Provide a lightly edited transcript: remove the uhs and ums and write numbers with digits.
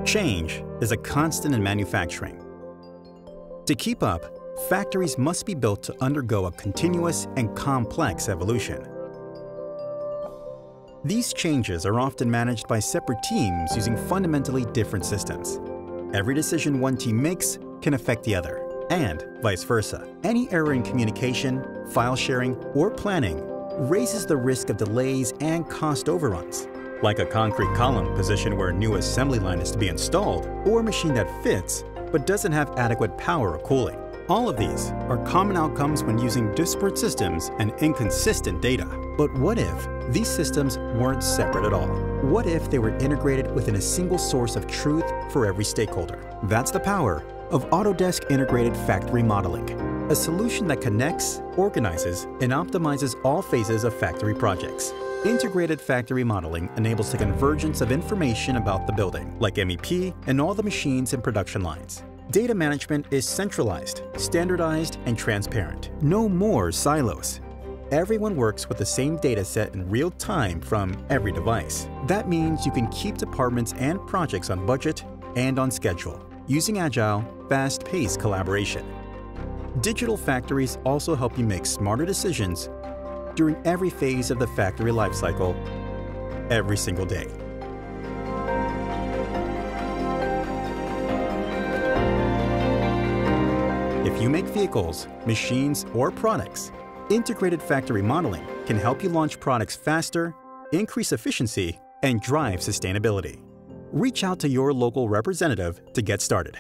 Change is a constant in manufacturing. To keep up, factories must be built to undergo a continuous and complex evolution. These changes are often managed by separate teams using fundamentally different systems. Every decision one team makes can affect the other, and vice versa. Any error in communication, file sharing, or planning raises the risk of delays and cost overruns, like a concrete column positioned where a new assembly line is to be installed, or a machine that fits but doesn't have adequate power or cooling. All of these are common outcomes when using disparate systems and inconsistent data. But what if these systems weren't separate at all? What if they were integrated within a single source of truth for every stakeholder? That's the power of Autodesk Integrated Factory Modeling, a solution that connects, organizes, and optimizes all phases of factory projects. Integrated Factory Modeling enables the convergence of information about the building, like MEP and all the machines and production lines. Data management is centralized, standardized, and transparent. No more silos. Everyone works with the same data set in real time from every device. That means you can keep departments and projects on budget and on schedule, using agile, fast-paced collaboration. Digital factories also help you make smarter decisions during every phase of the factory lifecycle, every single day. If you make vehicles, machines, or products, Integrated Factory Modeling can help you launch products faster, increase efficiency, and drive sustainability. Reach out to your local representative to get started.